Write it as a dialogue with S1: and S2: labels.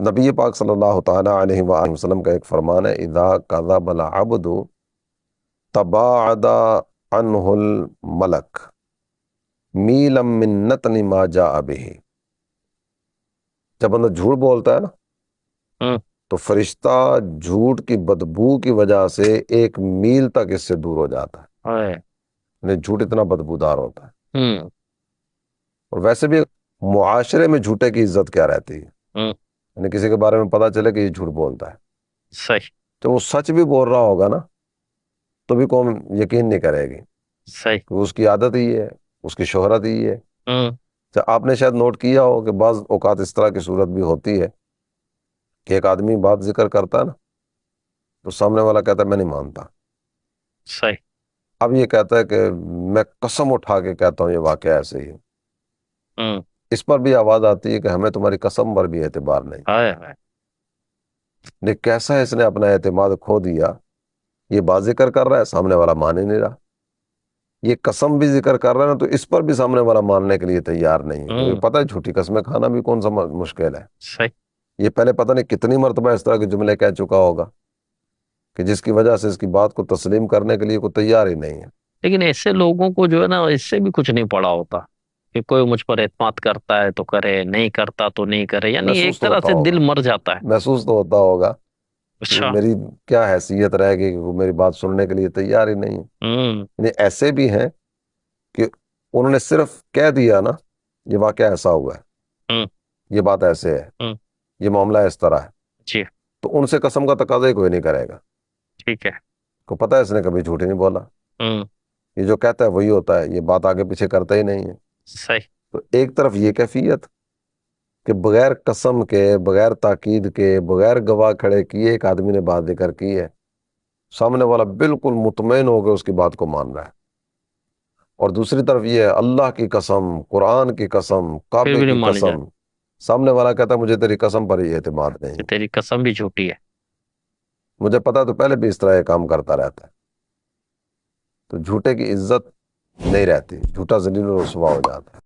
S1: نبی پاک صلی اللہ تعالیٰ علیہ وآلہ وسلم کا ایک فرمان ہے، اذا کذب العبد تباعد عنہ الملک میلا من نتن ما جاء به۔ جب بندہ جھوٹ بولتا ہے نا
S2: ہوں،
S1: تو فرشتہ جھوٹ کی بدبو کی وجہ سے 1 میل تک اس سے دور ہو جاتا ہے،
S2: ہے،
S1: یعنی جھوٹ اتنا بدبودار ہوتا ہے۔
S2: ہوں،
S1: اور ویسے بھی معاشرے میں جھوٹے کی عزت کیا رہتی ہے،
S2: ہوں،
S1: یعنی کسی کے بارے میں پتا چلے کہ یہ جھوٹ بولتا ہے،
S2: صحیح،
S1: تو وہ سچ بھی بول رہا ہوگا نا تو بھی قوم یقین نہیں کرے گی،
S2: صحیح،
S1: کہ اس کی عادت ہی ہے، اس کی شہرت ہی ہے۔
S2: ہوں،
S1: آپ نے شاید نوٹ کیا ہو کہ بعض اوقات اس طرح کی صورت بھی ہوتی ہے کہ ایک آدمی بات ذکر کرتا ہے نا تو سامنے والا کہتا ہے میں نہیں مانتا،
S2: صحیح،
S1: اب یہ کہتا ہے کہ میں قسم اٹھا کے کہتا ہوں یہ واقعہ ایسے ہی ہے۔
S2: ہوں،
S1: اس پر بھی آواز آتی ہے کہ ہمیں تمہاری قسم پر بھی اعتبار نہیں۔
S2: ہے،
S1: لیکن کیسا اس نے اپنا اعتماد کھو دیا، یہ بات ذکر کر رہا ہے سامنے والا مان ہی نہیں رہا، یہ قسم بھی ذکر کر رہا ہے نا تو اس پر بھی سامنے والا ماننے کے لیے تیار نہیں ہے، کیونکہ
S2: ہوں،
S1: پتہ ہے جھوٹی قسمیں کھانا بھی کون سا مشکل ہے۔
S2: صحیح،
S1: یہ پہلے پتہ نہیں کتنی مرتبہ اس طرح کے جملے کہہ چکا ہوگا کہ جس کی وجہ سے اس کی بات کو تسلیم کرنے کے لیے کوئی تیار ہی نہیں ہے۔
S2: لیکن ایسے لوگوں کو جو ہے نا اس سے بھی کچھ نہیں پڑا ہوتا کہ کوئی مجھ پر اعتماد کرتا ہے تو کرے، نہیں کرتا تو نہیں کرے، یعنی ایک
S1: محسوس تو
S2: طرح
S1: ہوتا
S2: سے
S1: ہوگا،
S2: دل مر جاتا ہے۔
S1: محسوس تو ہوتا ہوگا کہ
S2: اچھا،
S1: میری کیا حیثیت رہے گی کہ وہ میری بات سننے کے لیے تیار ہی نہیں ہے۔
S2: ہوں،
S1: یعنی ایسے بھی ہیں کہ انہوں نے صرف کہہ دیا نا یہ واقعہ ایسا ہوا ہے،
S2: ہوں،
S1: یہ بات ایسے ہے،
S2: ہوں،
S1: یہ معاملہ اس طرح ہے،
S2: جی،
S1: تو ان سے قسم کا تقاضا ہی کوئی نہیں کرے گا،
S2: ٹھیک ہے،
S1: کو پتہ ہے اس نے کبھی جھوٹ ہی نہیں بولا،
S2: ہوں،
S1: یہ جو کہتا ہے وہی ہوتا ہے، یہ بات آگے پیچھے کرتا ہی نہیں ہے۔
S2: صحیح،
S1: تو ایک طرف یہ کیفیت کہ بغیر قسم کے، بغیر تاکید کے، بغیر گواہ کھڑے کیے ایک آدمی نے بات ذکر کی ہے، سامنے والا بالکل مطمئن ہو کے اس کی بات کو مان رہا ہے، اور دوسری طرف یہ ہے اللہ کی قسم، قرآن کی قسم،
S2: پھر
S1: کعبے
S2: بھی
S1: کی
S2: نہیں مانی
S1: قسم،
S2: جاتی
S1: سامنے والا کہتا ہے مجھے تیری قسم پر ہی اعتماد
S2: کہ
S1: نہیں،
S2: تیری قسم بھی جھوٹی ہے۔
S1: مجھے پتا تو پہلے بھی اس طرح یہ کام کرتا رہتا ہے۔ تو جھوٹے کی عزت نہیں رہتی، جھوٹا ذلیل و رسوا ہو جاتا ہے۔